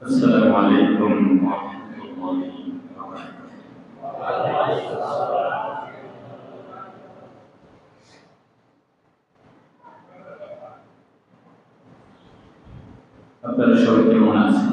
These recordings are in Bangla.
السلام عليكم ورحمة الله وبركاته. আপনারা সবাই কেমন আছেন?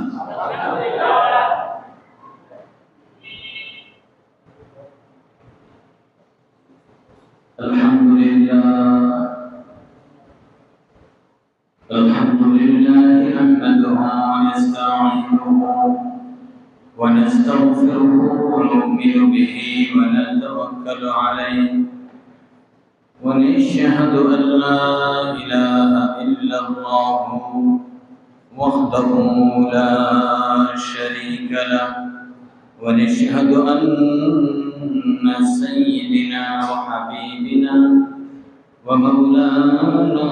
আলহামদুলিল্লাহ নাহমাদুহু ওয়া নাস্তাঈনুহু ওয়া নাস্তাগফিরুহু ওয়া নু'মিনু বিহি ওয়া নাতাওয়াক্কালু আলাইহি ওয়া নাশহাদু আন লা ইলাহা ইল্লাল্লাহু وحده لا شريك له ونشهد أن سيدنا وحبيبنا ومولانا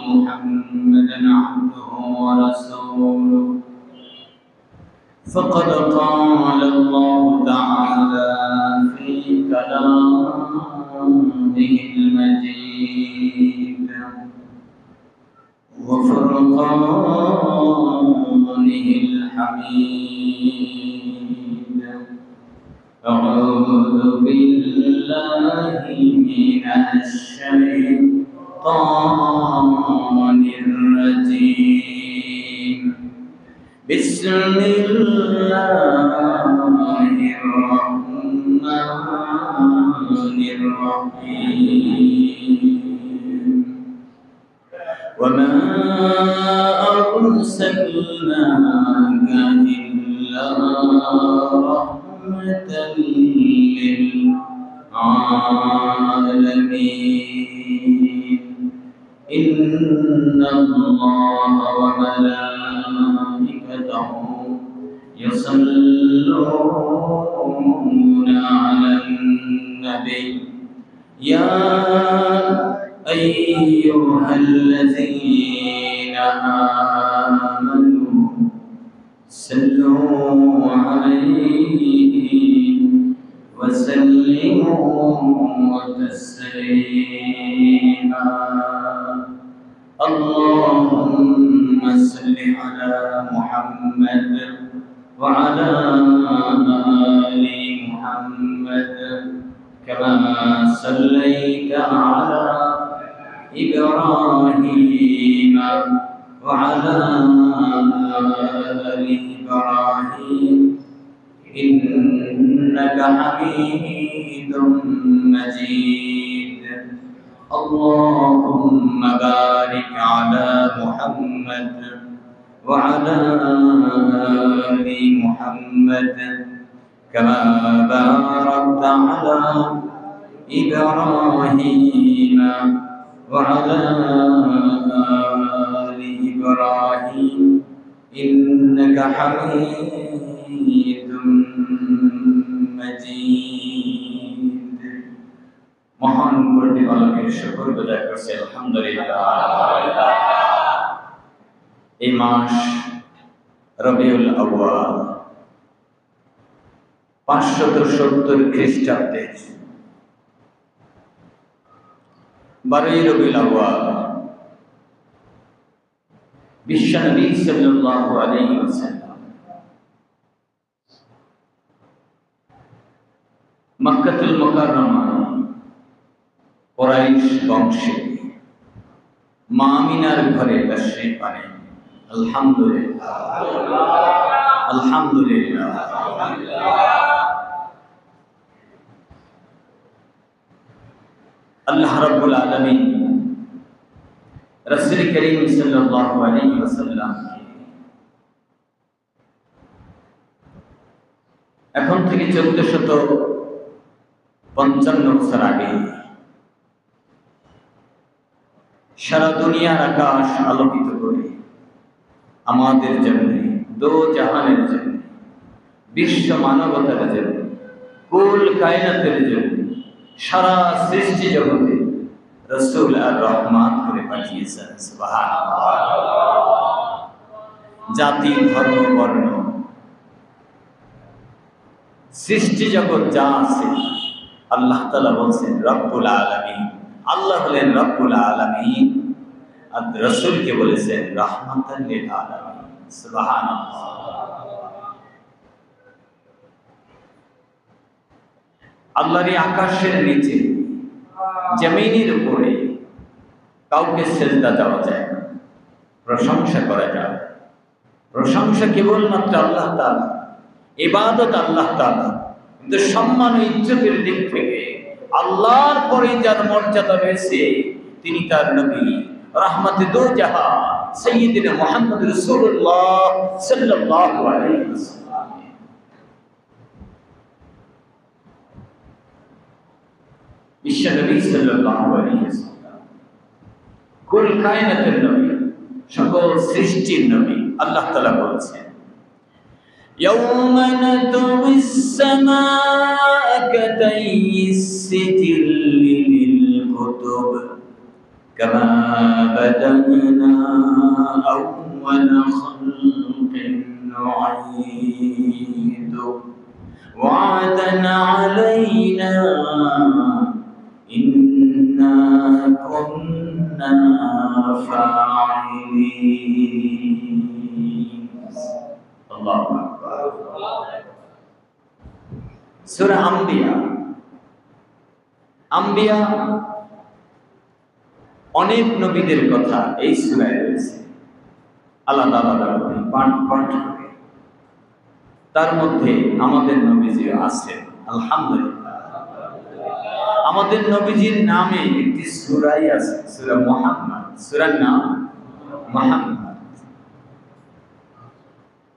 محمدا عبده ورسوله فقد قال الله تعالى في كلامه المجيد وفرقانه الحميد أعوذ بالله من الشيطان الرجيم بسم الله الرحمن الرحيم وما أرسلناك إلا رحمة للعالمين إن الله وملائكته يصلون على النبي يا أيها الذين آمنوا صلوا عليه وسلموا تسليما اللهم صل على محمد وعلى آل محمد كما صليت على إبراهيم وعلى آل إبراهيم إنك حميد مجيد اللهم بارك على محمد وعلى آل محمد كما باركت على إبراهيم وعلى آل إبراهيم إنك حميد مجيد মহান প্রতিপালকের শুকর গুজার করছি আলহামদুলিল্লাহ। এই মাস রবিউল আউয়াল 570 খ্রিস্টাব্দের 12 রবিউল আউয়াল বিশ্বনবী সাল্লাল্লাহু আলাইহি ওয়াসাল্লাম মক্কাতুল মুকাররমা কুরাইশ বংশে মা আমিনার ঘরে তাশরীফ আনেন। আলহামদুলিল্লাহ আলহামদুলিল্লাহ। আল্লাহ রাব্বুল আলামিন রাসূল করিম সাল্লাল্লাহু আলাইহি ওয়াসাল্লাম এখন থেকে 1455 বছর আগে সারা দুনিয়ার আকাশ আলোকিত করে আমাদের জন্য, দো জাহানের জন্য, বিশ্ব মানবতার জন্য, কুল কায়নাতের জন্য, সারা সৃষ্টি জগতে রাসূল আর রহমত করে পাঠিয়েছেন। সুবহানাল্লাহ। জাতি, ধর্ম, বর্ণ, সৃষ্টি জগৎ যা আছে আল্লাহ তাআলা বলছেন রব্বুল আলামিন। আল্লাহ হলেন রব্বুল আলামিন আর রাসূলকে বলেছেন রাহমাতাল লিল আলামিন। সুবহানাল্লাহ। আল্লাহর এই আকাশের নিচে জমিনের উপরে কাউকে সেজদা দেওয়া যায় না, প্রশংসা করা যায়। প্রশংসা কেবলমাত্র আল্লাহ তাআলা, ইবাদত আল্লাহ তাআলা। কিন্তু সম্মান ও ইজ্জতের দিক থেকে আল্লাহর পরে যার মর্যাদা রয়েছে তিনি তার নবী রাহমাতে দো জাহান সাইয়্যিদুনা মুহাম্মদ রাসূলুল্লাহ সাল্লাল্লাহু আলাইহি ওয়াসাল্লাম। বিশ্ব নবী সাল্লাল্লাহু আলাইহি ওয়াসাল্লাম কুল কায়নাতের নবী, সকল সৃষ্টির নবী। আল্লাহ তাআলা বলেছেন ইয়াউমা নাতুইস সামাআ কাতাইয়িস সিজিল্লি লিল কুতুব কামা বাদানা আউওয়ালা খালকিন নুঈদু ওয়া'দান আলাইনা ইন্না কুন্না ফাইলিন। আল্লাহু আকবার। সূরা আম্বিয়া অনেক নবীদের কথা এই সূরায় রয়েছে, আলাদা আলাদা করে পাঠ করে। তার মধ্যে আমাদের নবীজি আছেন, আলহামদুলিল্লাহ। আমাদের নবীজির নামে একটি সূরাই আছে, সূরা মুহাম্মদ। সূরার নাম মুহাম্মদ।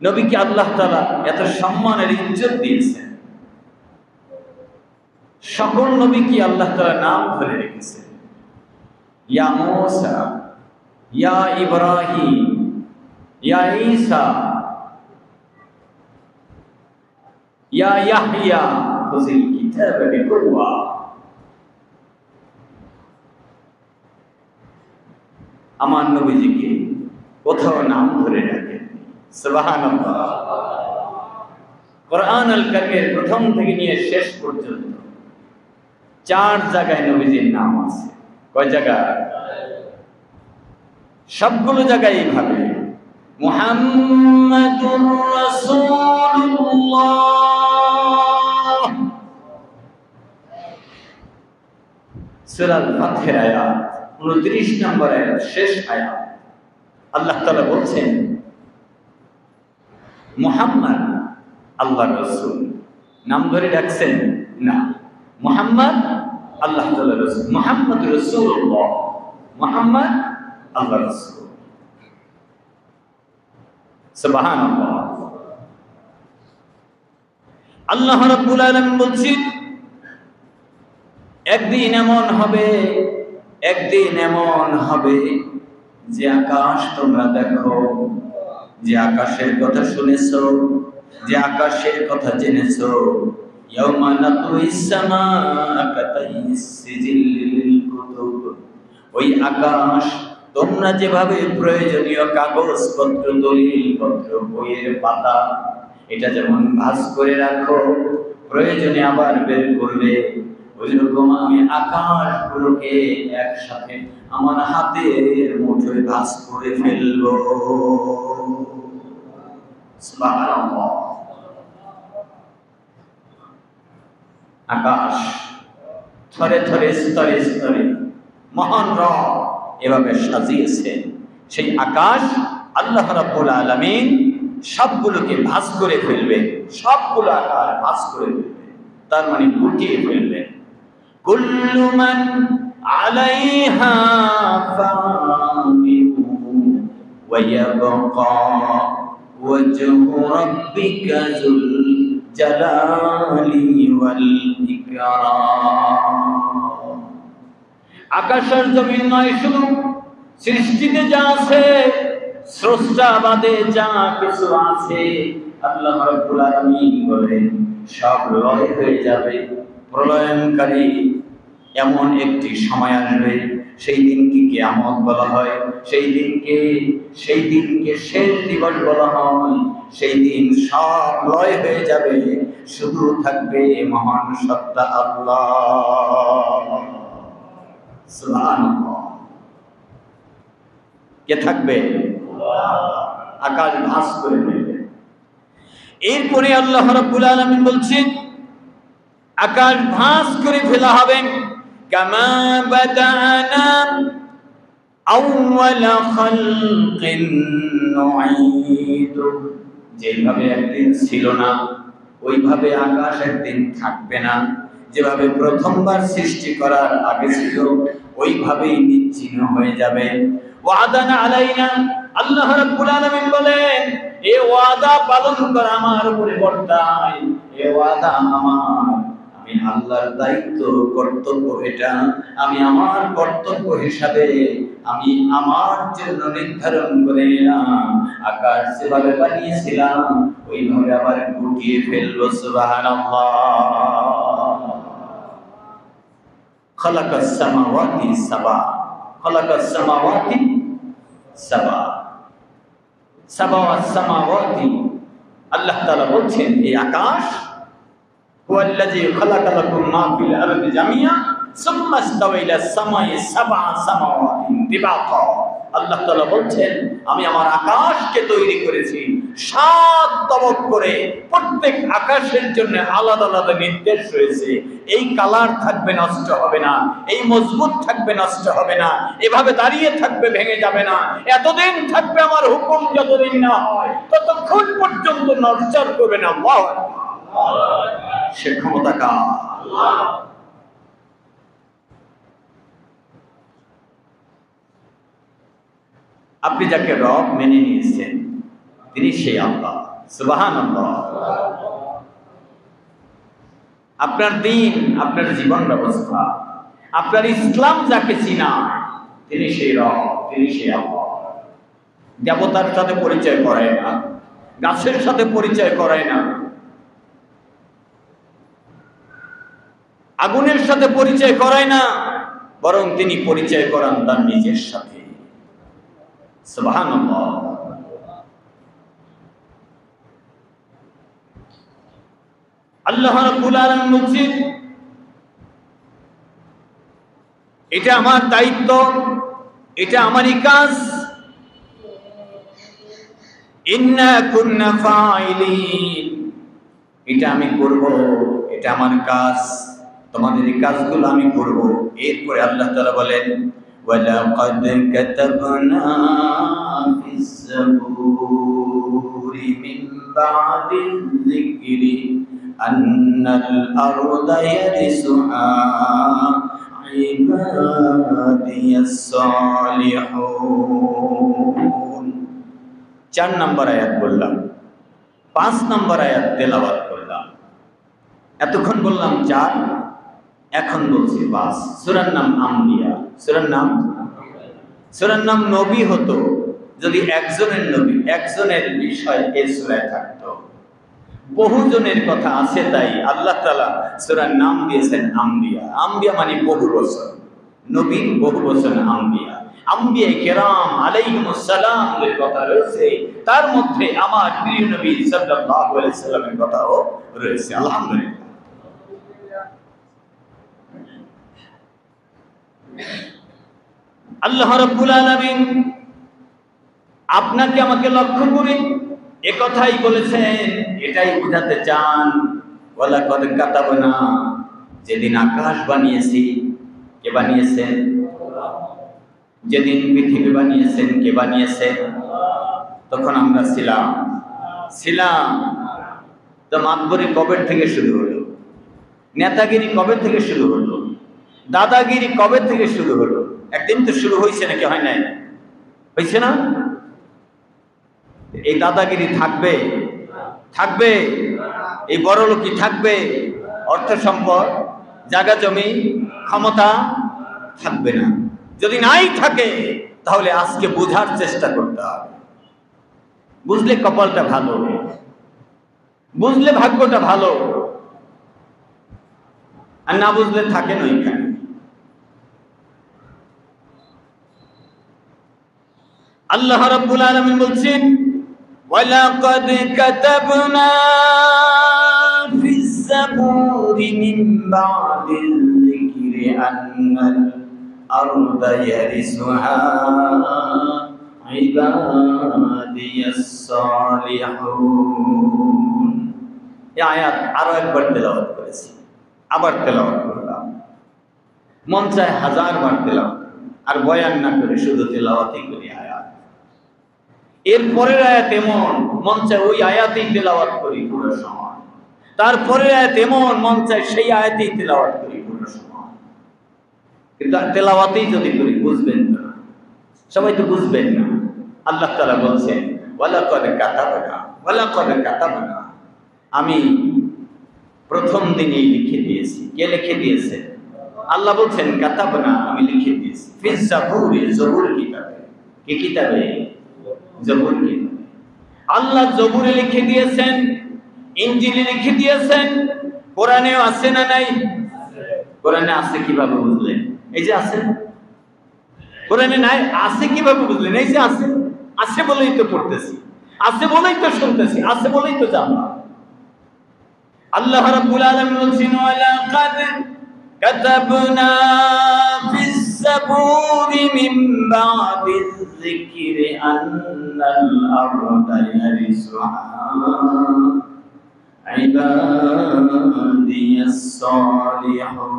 নবীকে আল্লাহ তাআলা এত সম্মানের ইজ্জত দিয়েছেন। সকল নবীকে আল্লাহ তাআলা নাম ধরে রেখেছেন। ইয়া মূসা, ইয়া ইব্রাহিম, ইয়া ঈসা, ইয়া ইয়াহইয়া খুযিল কিতাবা বিকুওয়া। আমার নবীজিকে কোথাও নাম ধরে রাখেন। সুবহানাল্লাহ। কোরআন আল কারীমের প্রথম থেকে নিয়ে শেষ পর্যন্ত 4 জায়গায় নবীজির নাম আছে। কয় জায়গা? সবগুলো জায়গায় এইভাবে মুহাম্মাদুর রাসূলুল্লাহ। সূরা আল-ফাতহের আয়াত 29 নম্বর আয়াত, শেষ আয়াত। আল্লাহ তাআলা বলছেন মুহাম্মদ আল্লাহর রাসূল। নাম ধরে ডাকছেন না, মুহাম্মদ আল্লাহ তাআলার রাসূল, মুহাম্মদ রাসূলুল্লাহ, মুহাম্মদ আল্লাহর রাসূল। সুবহানাল্লাহ। আল্লাহ রাব্বুল আলামিন বলছেন একদিন এমন হবে যে আকাশ তোমরা দেখো, যে আকাশের কথা শুনেছো, যে আকাশের কথা জেনেছো। ইয়াউমা নাতুইস সামাআ কাতাইয়িস সিজিল্লি লিল কুতুব। ওই আকাশ তোমরা যেভাবে প্রয়োজনীয় কাগজপত্র, দলিলপত্র, বইয়ের পাতা এটা যেমন ভাঁজ করে রাখো, প্রয়োজনে আবার বের করবে, ওইরকম আমি আকাশগুলোকে একসাথে আমার হাতের মুঠোয় ভাঁজ করে ফেলবো। সুবহানাল্লাহ। আকাশ থরে থরে স্তরে স্তরে মহান রব এভাবে সাজিয়েছেন। সেই আকাশ আল্লাহ রাব্বুল আলামিন সবগুলোকে ভাঁজ করে ফেলবে, সবগুলো আকাশ ভাঁজ করে ফেলবে, তার মানে গুটিয়ে ফেলবে। কুল্লু মান আলাইহা ফানিন ওয়া ইয়াবকা ওয়াজহু রাব্বিকা যুল জালালি ওয়াল ইকরাম। আকাশ আর জমিন নয়, শুধু সৃষ্টিতে যা আছে, স্রষ্টা বাদে যা কিছু আছে, আল্লাহ রাব্বুল আলামিন বলেন সব লয় হয়ে যাবে। প্রলয়নকারী এমন একটি সময় আসবে, সেই দিনকে কিয়ামত বলা হয়, সেই দিনকে শেষ দিবস বলা হয়। সেই দিন সব লয় হয়ে যাবে, শুধু থাকবে মহান সত্তা আল্লাহ। সুবহানাল্লাহ। কে থাকবে? আকাশ ভাঁজ করে ফেলবে। এরপরে আল্লাহ রাব্বুল আলামিন বলছেন আকাশ ভাঁজ করে ফেলা হবে। কামা বাদানা আউয়ালা খালকিন নুঈদু, যেভাবে একদিন ছিল না ওইভাবে আকাশ একদিন থাকবে না। যেভাবে প্রথমবার সৃষ্টি করার আগে ছিল ওইভাবেই নিচ্ছিন্ন হয়ে যাবে। ওয়াদানা আলাইনা, আল্লাহ রাব্বুল আলামিন বলেন এ ওয়াদা পালন করা আমার উপরে বর্তায়, এ ওয়াদা আমার, আমি আল্লাহর দায়িত্ব কর্তব্য এটা, আমি আমার কর্তব্য হিসাবে আমি আমার জন্য নির্ধারণ করে নিলাম। আকাশ যেভাবে বানিয়েছিলাম ওইভাবে আবার গুটিয়ে ফেলবো। সুবহানাল্লাহ। খালাকাস সামাওয়াতি সাবা, খালাকাস সামাওয়াতি সাবা, সাবা ওয়াস সামাওয়াতি, আল্লাহ তাআলা বলছেন এই আকাশ হুয়াল্লাযী খালাকা লাকুম মা ফিল আরদি জামিআ সুম্মা ইসতাওয়া ইলাস সামাই সাবআ সামাওয়াতিন তিবাকা। আল্লাহ তাআলা বলছেন আমি আমার আকাশকে তৈরি করেছি 7 তবক করে। প্রত্যেক আকাশের জন্য আলাদা আলাদা নির্দেশ রয়েছে। এই কালার থাকবে, নষ্ট হবে না, এই মজবুত থাকবে, নষ্ট হবে না, এভাবে দাঁড়িয়ে থাকবে, ভেঙে যাবে না, এতদিন থাকবে, আমার হুকুম যতদিন না হয় ততক্ষণ পর্যন্ত নড়চড় করবে না। আল্লাহু আকবার। সে ক্ষমতা কার? আপনি যাকে রব মেনে নিয়েছেন তিনি সেই আল্লাহ। সুবহানাল্লাহ। আপনার দিন, আপনার জীবন ব্যবস্থা, আপনার ইসলাম যাকে চিনায় তিনি সেই রব, তিনি সেই আল্লাহ। দেবতার সাথে পরিচয় করায় না, গাছের সাথে পরিচয় করায় না, আগুনের সাথে পরিচয় করায় না, বরং তিনি পরিচয় করান তার নিজের সাথে। সুবহানাল্লাহ। আল্লাহ রাব্বুল আলামিন বলেন এটা আমার দায়িত্ব, এটা আমারই কাজ। ইন্না কুন্না ফাইলিন, এটা আমি করব, এটা আমার কাজ, তোমাদের এই কাজগুলো আমি করব। এরপরে আল্লাহ তাআলা বলেন ওয়ালাকাদ কাতাবনা ফিস জাবুরি মিন বাদিল যিকরি আন্নাল আরদা ইয়ারিসুহা ইবাদিয়াস সালিহুন। 4 নম্বর আয়াত বললাম, 5 নম্বর আয়াত তেলাওয়াত করলাম। এতক্ষণ বললাম 4, এখন বলছি 5। সূরার নাম আম্বিয়া। সূরার নাম নবী হতো যদি একজনের নবী, একজনের বিষয় এই সূরায় থাকতো। বহুজনের কথা আছে তাই আল্লাহ তাআলা সূরার নাম দিয়েছেন আম্বিয়া। আম্বিয়া মানে বহু বচন, নবী বহু বচন আম্বিয়া। আম্বিয়া কেরাম আলাইহিমুস সালাম এর কথা রয়েছে, তার মধ্যে আমার প্রিয় নবী সাল্লাল্লাহু আলাইহি সাল্লামের কথাও রয়েছে। আলহামদুলিল্লাহ। আল্লাহ রাব্বুল আলামিন আপনাকে আমাকে লক্ষ্য করে একথাই বলেছেন, এটাই বোঝাতে চান। ওয়ালাকাদ কাতাবনা, যেদিন আকাশ বানিয়েছি কে বানিয়েছেন? যেদিন পৃথিবী বানিয়েছেন কে বানিয়েছেন? তখন আমরা ছিলাম। তো মাতবরি কবে থেকে শুরু হলো? নেতাগিরি কবে থেকে শুরু হলো? দাদাগিরি কবে থেকে শুরু হলো? একদিন তো শুরু হয়েছে, নাকি হয় নাই? হয়েছে না? এই দাদাগিরি থাকবে, এই বড়লোকি থাকবে, অর্থ সম্পদ, জায়গা জমি, ক্ষমতা থাকবে না। যদি নাই থাকে তাহলে আজকে বোঝার চেষ্টা করতে হবে। বুঝলে কপালটা ভালো, বুঝলে ভাগ্যটা ভালো, আর না বুঝলে থাকেন ওইখানে। আল্লাহ রাব্বুল আলামিন বলছেন ওয়ালাকাদ কাতাবনা ফিস জাবুরি মিন বাদিল যিকরি আন্নাল আরদা ইয়ারিসুহা ইবাদিয়াস সালিহুন। এই আয়াত আরো একবার তেলাওয়াত করেছি। আবার তেলাওয়াত করলাম, মন চায় 1000 বার তেলাওয়াত আর বয়ান না করে শুধু তেলাওয়াতই করি আয়াত। এর পরের আয়াত এমন মন চায় ওই আয়াতেই তেলাওয়াত করি পুরো সময়, তারপরের আয়াত এমন মন চায় সেই আয়াতেই তেলাওয়াত করি পুরো সময়। কিন্তু তেলাওয়াতেই যদি করি বুঝবেন না, সবাই তো বুঝবেন না। আল্লাহ তাআলা বলছেন ওয়ালাকাদ কাতাবনা, আমি প্রথম দিনেই লিখে দিয়েছি। কে লিখে দিয়েছে? আল্লাহ বলছেন কাতাবনা, আমি লিখে দিয়েছি। ফিজ জাবুরি, জবুর কিতাবে। কি কিতাবে? জবুর কিতাবে। আল্লাহ জবুরে লিখে দিয়েছেন, ইনজিলে লিখে দিয়েছেন, কোরআনেও আছে না নাই? কোরআনে আছে কিভাবে বুঝলেন? এই যে আছে। কোরআনে নাই, আছে কিভাবে বুঝলেন? এই যে আছে, আছে বলেই তো পড়তেছি, আছে বলেই তো শুনতেছি, আছে বলেই তো জানলাম। আল্লাহ রাব্বুল আলামিন বলেন ওয়ালাকাদ কাতাবনা ফিস জাবুরি মিন বাদিয যিকরি আন্নাল আরদা ইয়ারিসুহা ইবাদিয়াস সালিহুন।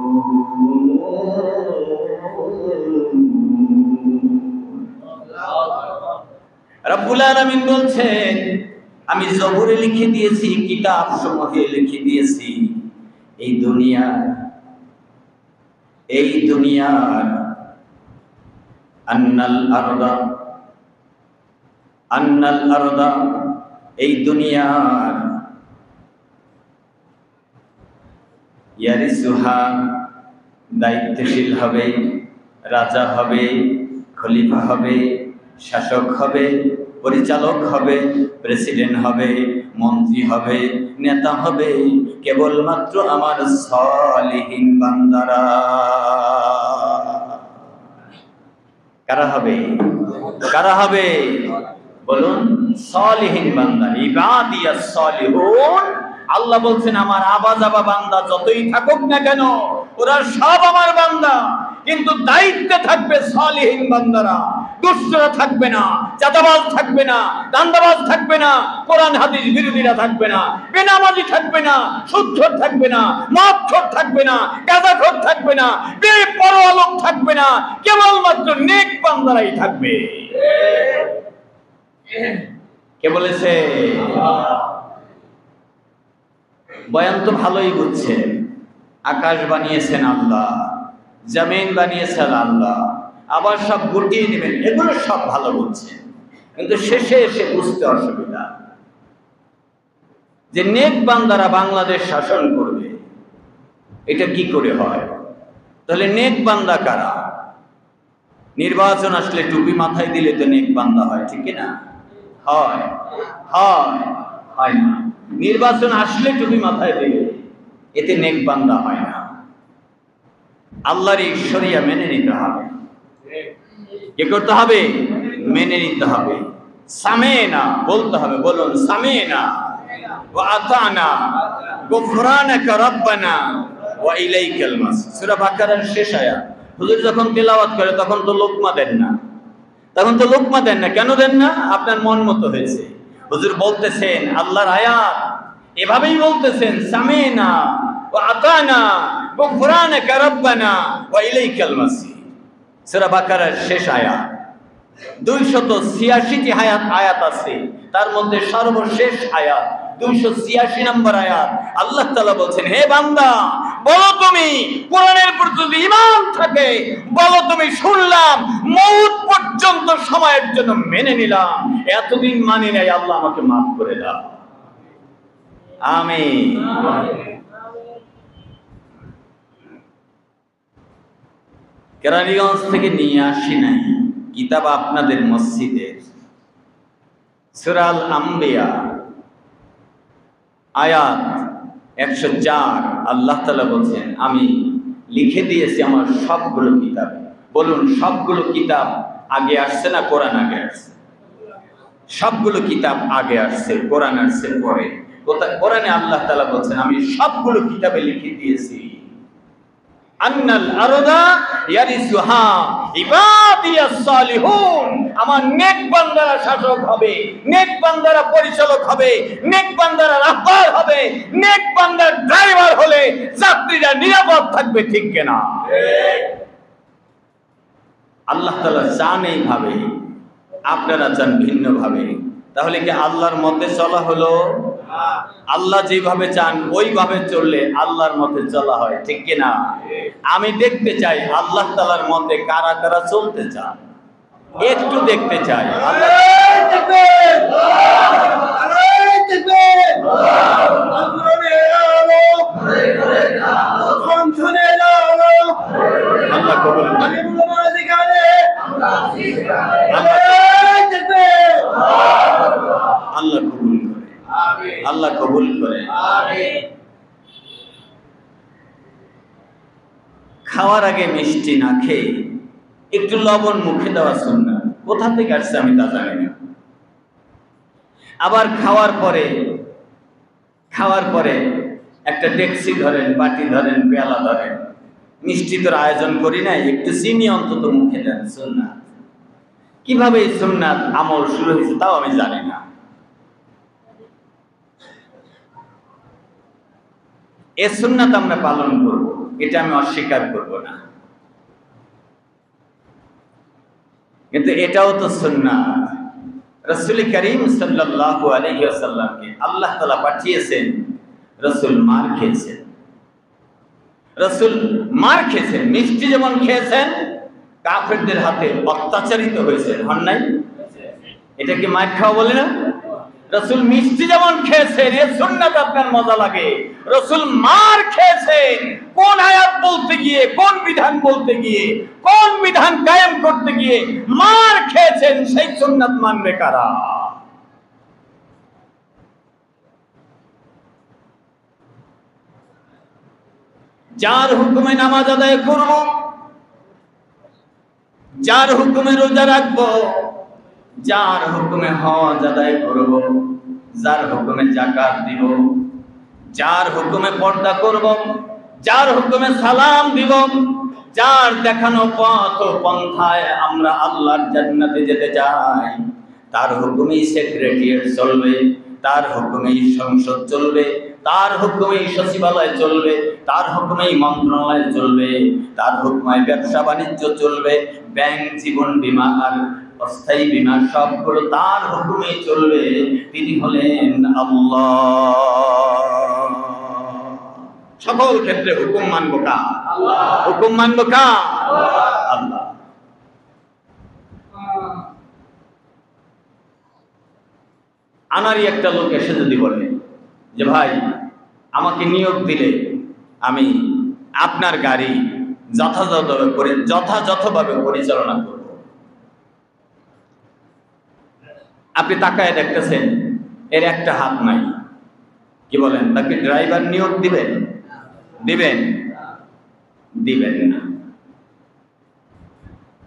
রব্বুল আলামিন বলছেন আমি জবুরে লিখে দিয়েছি, কিতাব সমূহে লিখে দিয়েছি, এই দুনিয়ার আন্নাল আরদা, এই দুনিয়ার ইয়ারিসুহা, দায়িত্বশীল হবে, রাজা হবে, খলিফা হবে, শাসক হবে, পরিচালক হবে, প্রেসিডেন্ট হবে, মন্ত্রী হবে, নেতা হবে কেবলমাত্র আমার সালিহিন বান্দারা। কারা হবে? কারা হবে বলুন? সালিহিন বান্দা, ইবাদিয়াস সালিহুন। আল্লাহ বলছেন আমার আবাজাবা বান্দা যতই থাকুক না কেন, ওরা সব আমার বান্দা, কিন্তু দায়িত্বে থাকবে সালিহিন বান্দারা। দুষ্টরা থাকবে না, চাঁদাবাজ থাকবে না, দান্দাবাজ থাকবে না, কোরআন হাদিস বিরোধীরা থাকবে না, বেনামাজি থাকবে না, সুদখোর থাকবে না, মদখোর থাকবে না, গাঁজাখোর থাকবে না, বেপরোয়া লোক থাকবে না, কেবলমাত্র নেক বান্দারাই থাকবে। কে বলেছে? বয়ান তো ভালোই বুঝছে। আকাশ বানিয়েছেন আল্লাহ, জমিন বানিয়েছেন আল্লাহ, আবার সব গুটিয়ে নেবেন, এগুলো সব ভালো বুঝছে। কিন্তু শেষে এসে বুঝতে অসুবিধা যে নেক বান্দারা বাংলাদেশ শাসন করবে, এটা কি করে হয়? তাহলে নেক বান্দা কারা? নির্বাচন আসলে টুপি মাথায় দিলে তো নেক বান্দা হয়, ঠিক না? হয়? হয়? হয় না। নির্বাচন আসলে টুপি মাথায় দিলে এতে নেক বান্দা হয় না। আল্লাহর এই শরিয়া মেনে নিতে হবে। কি করতে হবে? মেনে নিতে হবে। সামেনা বলতে হবে, বলুন সামেনা ওয়া আতানা গুফরানাকা রাব্বানা ওয়া ইলাইকাল মাসির। সূরা বাকারার শেষ আয়াত। হুজুর যখন তেলাওয়াত করে তখন তো লোকমা দেন না, কেন দেন না? আপনার মন মতো হয়েছে। হুজুর বলতেছেন আল্লাহর আয়াত, এভাবেই বলতেছেন সামেনা ওয়া আতানা গুফরানাকা রাব্বানা ওয়া ইলাইকাল মাসির। সূরা বাকারার শেষ আয়াত। 286টি আয়াত আছে, তার মধ্যে সর্বশেষ আয়াত 286 নম্বর আয়াত। আল্লাহ তাআলা বলছেন হে বান্দা, বলো তুমি কোরআনের প্রতি যদি ঈমান থাকে, বলো তুমি শুনলাম, মওত পর্যন্ত সময়ের জন্য মেনে নিলাম, এতদিন মানি নাই, আল্লাহ আমাকে মাফ করে দাও। আমিন। কেরানীগঞ্জ থেকে নিয়ে আসি নাই কিতাব, আপনাদের মসজিদের সূরা আল আম্বিয়া আয়াত 104। আল্লাহ তাআলা বলছেন আমি লিখে দিয়েছি আমার সবগুলো কিতাব। বলুন সবগুলো কিতাব আগে আসছে না কোরআন আগে আসছে? সবগুলো কিতাব আগে আসছে, কোরআন আসছে পরে। কোরআনে আল্লাহ তাআলা বলছেন আমি সবগুলো কিতাবে লিখে দিয়েছি আন্নাল আরদা ইয়ারিসুহা ইবাদিয়াস সালিহুন। আমার নেক বান্দারা শাসক হবে, নেক বান্দারা পরিচালক হবে, নেক বান্দারা রাহবার হবে, নেক বান্দার ড্রাইভার হলে হবে, যাত্রীরা নিরাপদ থাকবে, ঠিক কিনা? আল্লাহ তাআলা চান এইভাবে, আপনারা চান ভিন্ন ভাবে। তাহলে কি আল্লাহর মতে চলা হলো? আল্লাহ যেভাবে চান ওইভাবে চললে আল্লাহর মতে চলা হয়, ঠিক কিনা? আমি দেখতে চাই আল্লাহ তাআলার মতে কারা কারা চলতে চান, একটু দেখতে চাই। আল্লাহ কবুল করে, আল্লাহ কবুল করে, আল্লাহ কবুল করে। খাওয়ার আগে মিষ্টি না খেয়ে একটু লবণ মুখে দেওয়া সুন্নাত। কোথা থেকে আসছে আমি তা জানি না। আবার খাওয়ার পরে একটা ডেকসি ধরেন, বাটি ধরেন, পেয়ালা ধরেন, মিষ্টি তোর আয়োজন করি না, একটু চিনি অন্তত মুখে দেন, সুন্নাত। কিভাবে এই সুন্নাত আমল শুরু হয়েছে তাও আমি জানি না। এ সুন্নাত আমরা পালন করব, এটা আমি অস্বীকার করব না, কিন্তু এটাও তো সুন্নাত। রাসূল করিম সাল্লাল্লাহু আলাইহি ওয়াসাল্লামকে আল্লাহ তাআলা পাঠিয়েছেন, রাসূল মার খেয়েছেন, মিষ্টি যেমন খেয়েছেন, কাফেরদের হাতে অত্যাচারিত হয়েছে, হন নাই? এটা কি মার খাওয়া বলে না? রাসূল মিষ্টি যেমন খেয়েছেন, এ সুন্নাত আপনার মজা লাগে। রাসূল মার খেয়েছেন, কোন আয়াত বলতে গিয়ে, কোন বিধান বলতে গিয়ে, কোন বিধান কায়েম করতে গিয়ে মার খেয়েছেন, সেই সুন্নাত মানবে কারা? যার হুকুমে নামাজ আদায় করব, যার হুকুমে রোজা রাখবো, যার হুকুমে হজ আদায় করব, যার হুকুমে যাকাত দিব, যার হুকুমে পর্দা করব, যার হুকুমে সালাম দিব, যার দেখানো পথ ও পন্থায় আমরা আল্লাহর জান্নাতে যেতে চাই, তার হুকুমেই সেক্রেটারিয়েট চলবে, তার হুকুমেই সংসদ চলবে, তার হুকুমেই সচিবালয় চলবে, তার হুকুমেই মন্ত্রণালয় চলবে, তার হুকুমে ব্যবসা বাণিজ্য চলবে, ব্যাংক, জীবন বীমা আর অস্থায়ী বীমা সবগুলো তার হুকুমেই চলবে। তিনি হলেন আল্লাহ। সকল ক্ষেত্রে হুকুম মানব কার? হুকুম মানব কার? আল্লাহ। আনারি একটা লোক এসে যদি বলে যে ভাই আমাকে নিয়োগ দিলে আমি আপনার গাড়ি যথাযথভাবে পরিচালনা করব, আপনি তাকায় দেখতেছেন এর একটা হাত নাই, কি বলেন? তাকে ড্রাইভার নিয়োগ দিবেন? দিবেন না।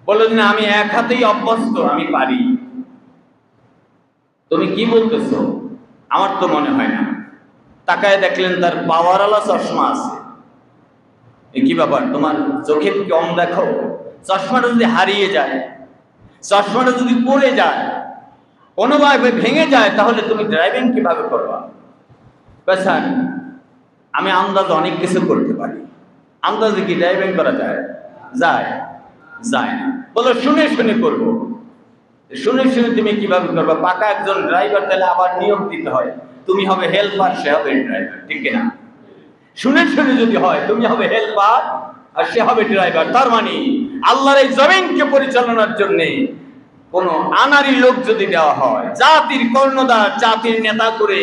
বললেন না আমি এক হাতেই অভ্যস্ত, আমি পারি। তুমি কি বলতেছো? আমার তো মনে হয় না। তাকায় দেখলেন তার পাওয়ারওয়ালা চশমা আছে। কি ব্যাপার, তোমার চোখে কম দেখো? চশমাটা যদি হারিয়ে যায়, চশমাটা যদি পড়ে যায়, কোনোভাবে ভেঙে যায়, তাহলে তুমি ড্রাইভিং কিভাবে করবা? স্যার আমি আন্দাজ অনেক কিছু করতে পারি। আন্দাজে কি ড্রাইভিং করা যায়? যায় না। বলো শুনে শুনে করবো। শুনে শুনে তুমি কিভাবে করবা? পাকা একজন ড্রাইভার তাহলে আবার নিয়োগ দিতে হয়, তুমি হবে হেল্পার, সে হবে ড্রাইভার, ঠিক কিনা? শুনে শুনে যদি হয়, তুমি হবে হেল্পার আর সে হবে ড্রাইভার। তার মানে আল্লাহর এই জমিনকে পরিচালনার জন্য কোন আনারি লোক যদি দেওয়া হয়, জাতির কর্ণধার, জাতির নেতা করে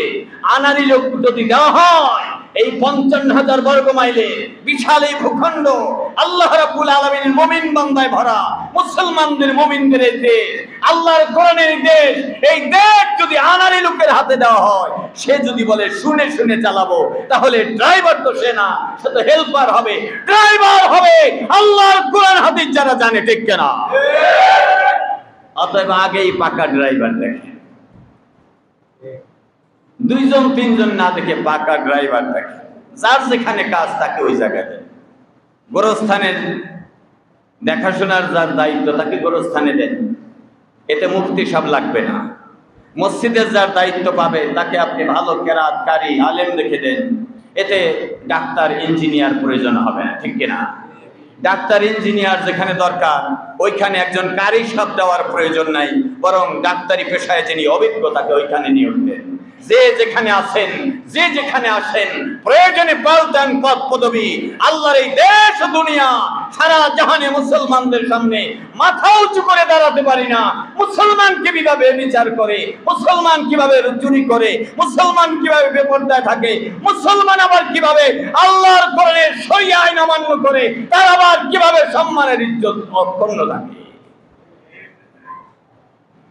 আনারি লোক যদি দেওয়া হয়, এই 55,000 বর্গ মাইলে বিশাল এই ভূখণ্ড আল্লাহ রাব্বুল আলামিনের মুমিন বান্দায় ভরা, মুসলমানদের মুমিনদের এই দেশ, আল্লাহর কোরআনের দেশ, এই দেশ যদি আনারি লোকের হাতে দেওয়া হয়, সে যদি বলে শুনে শুনে চালাবো, তাহলে ড্রাইভার তো সে না, সে তো হেল্পার হবে। ড্রাইভার হবে আল্লাহর কোরআন হাদিস যারা জানে, ঠিক কিনা? অতএব আগেই পাকা ড্রাইভার দেখে, 2-3 না দেখে পাকা ড্রাইভার দেখে। যার যেখানে কাজ তাকে ওই জায়গায় দেন। গোরস্থানের দেখাশোনার যার দায়িত্ব তাকে গোরস্থানে দেন, এতে মুফতি সব লাগবে না। মসজিদের যার দায়িত্ব পাবে তাকে আপনি ভালো কেরাতকারী আলেম রেখে দেন। এতে ডাক্তার ইঞ্জিনিয়ার প্রয়োজন হবে না, ঠিক কিনা? ডাক্তার ইঞ্জিনিয়ার যেখানে দরকার ওইখানে একজন কারি সাহেব দেওয়ার প্রয়োজন নাই, বরং ডাক্তারি পেশায় যিনি অভিজ্ঞ তাকে ওইখানে নিয়োগ দেন। যে যেখানে আছেন, যে যেখানে আসেন, প্রয়োজনে পাল্টান পদ পদবী। আল্লাহর এই দেশ দুনিয়া সারা জাহানে মুসলমানদের সামনে মাথা উঁচু করে দাঁড়াতে পারি না। মুসলমান কিভাবে বিচার করে, মুসলমান কিভাবে চুরি করে, মুসলমান কিভাবে বেপরদায় থাকে, মুসলমান আবার কিভাবে আল্লাহর কোরআনের শরিয়া আইন অমান্য করে, তার আবার কিভাবে সম্মানের ইজ্জত অক্ষুণ্ণ থাকে।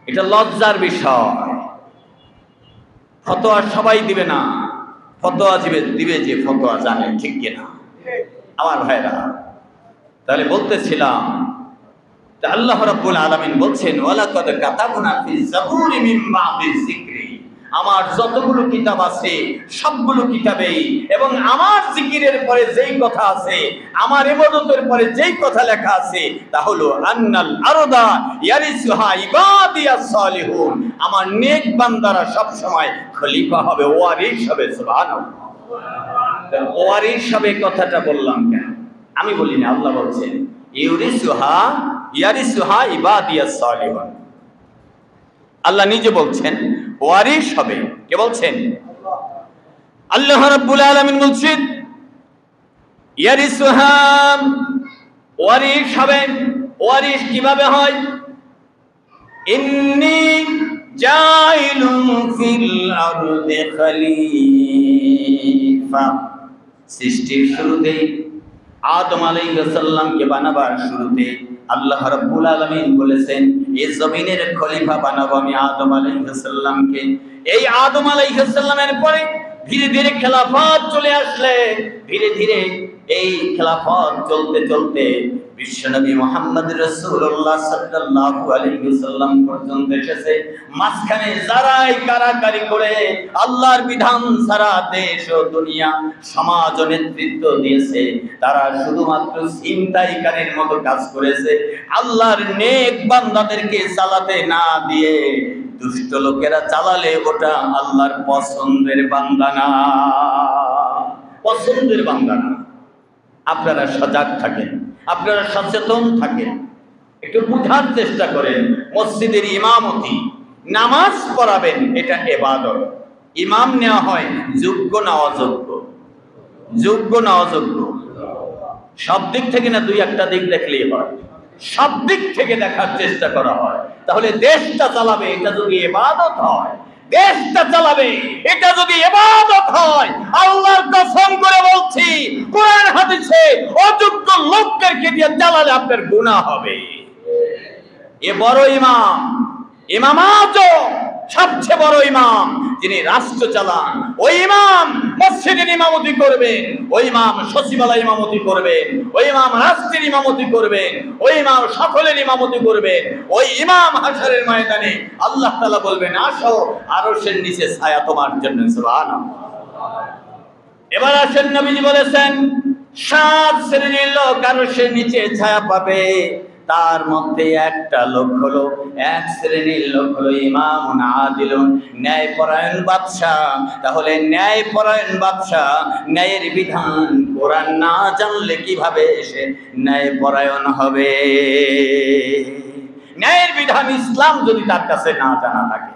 এটা লজ্জার বিষয়। ফতোয়া সবাই দিবে না, ফতোয়া দিবে যে ফতোয়া জানে, ঠিক কিনা আমার ভাইরা? তাহলে বলতেছিলাম আল্লাহ রাব্বুল আলামিন বলছেন ওয়ালাকাদ কাতাবনা ফিজ জাবুরি মিন বা'দিজ যিকরি, আমার যতগুলো কিতাব আছে সবগুলো কিতাবেই এবং আমার জিকিরের পরে যেই কথা আছে, আমার ইবাদতের পরে যেই কথা লেখা আছে তা হলো আন্নাল আরদা ইয়ারিসুহা ইবাদিয়াস সালিহুন, আমার নেক বান্দারা সব সময় খলিফা হবে, ওয়ারিস হবে। সুবহানাল্লাহ। ওয়ারিস হবে কথাটা বললাম কেন? আমি বলি না, আল্লাহ বলছেন ইয়ারিসুহা ইবাদিয়াস সালিহুন। আল্লাহ নিজে বলছেন ওয়ারিস হবে। কে বলছেন? আল্লাহ রাব্বুল আলামিন বলছেন ইয়ারিসুহা, ওয়ারিস হবে। ওয়ারিস কিভাবে হয়? ইন্নী জাইলুন ফিল আরদি খলিফা, সৃষ্টির শুরুতে আদম আলাইহিস সালামকে বানাবার শুরুতে আল্লাহ রাব্বুল আলামিন বলেছেন এই জমিনের খলিফা বানাবো আমি আদম আলাইহিস সালামকে। এই আদম আলাইহিস সালামের পরে ধীরে ধীরে খেলাফত চলে আসলে, ধীরে ধীরে এই খেলাফত চলতে চলতে বিশ্বনবী মুহাম্মদ রাসূলুল্লাহ সাল্লাল্লাহু আলাইহি ওয়াসাল্লাম পর্যন্ত এসেছে। মাঝখানে যারাই কারাকারি করে আল্লাহর বিধান সারা দেশ ও দুনিয়া সমাজ ও নেতৃত্ব দিয়েছে, তারা শুধুমাত্র ছিনতাইকারীর মতো কাজ করেছে। আল্লাহর নেক বান্দাদেরকে চালাতে না দিয়ে দুষ্ট লোকেরা চালালে ওটা আল্লাহর পছন্দের বান্দা না, পছন্দের বান্দা না। আপনারা সজাগ থাকেন, আপনারা সচেতন থাকেন, একটু বুঝার চেষ্টা করেন। মসজিদের ইমামতি, নামাজ পড়াবেন, এটা ইবাদত। ইমাম নেওয়া হয় যোগ্য না অযোগ্য? যোগ্য না অযোগ্য? সব দিক থেকে না, দুই একটা দিক দেখলেই হয়, সব দিক থেকে দেখার চেষ্টা করা হয়। তাহলে দেশটা চালাবে এটা যদি ইবাদত হয়, দেশটা চালাবে এটা যদি ইবাদত হয়, আল্লাহর কসম করে বলছি কোরআন হাদিসে অযোগ্য লোকদেরকে দিয়ে চালালে আপনার গুনাহ হবে। এ বড় ইমাম, ইমাম আজম সবচেয়ে বড় ইমাম, যিনি রাষ্ট্র চালান, ওই ইমাম মসজিদের ইমামতি করবেন, ওই ইমাম সচিবালয় ইমামতি করবেন, ওই ইমাম রাষ্ট্রের ইমামতি করবেন, ওই ইমাম সকলের ইমামতি করবেন। ওই ইমাম হাশরের ময়দানে আল্লাহ তাআলা বলবেন আসো আরশের নিচে ছায়া তোমার জন্য। সুবহানাল্লাহ। এবার আসেন, নবীজি বলেছেন 7 শ্রেণীর লোক আরশের নিচে ছায়া পাবে, তার মধ্যে একটা লোক হলো, এক শ্রেণীর লোক হলো ইমামুন আদিলুন, ন্যায়পরায়ণ বাদশাহ। তাহলে ন্যায়পরায়ণ বাদশাহ ন্যায়ের বিধান কোরআন না জানলে কিভাবে সে ন্যায়পরায়ণ হবে? ন্যায়ের বিধান ইসলাম যদি তার কাছে না জানা থাকে,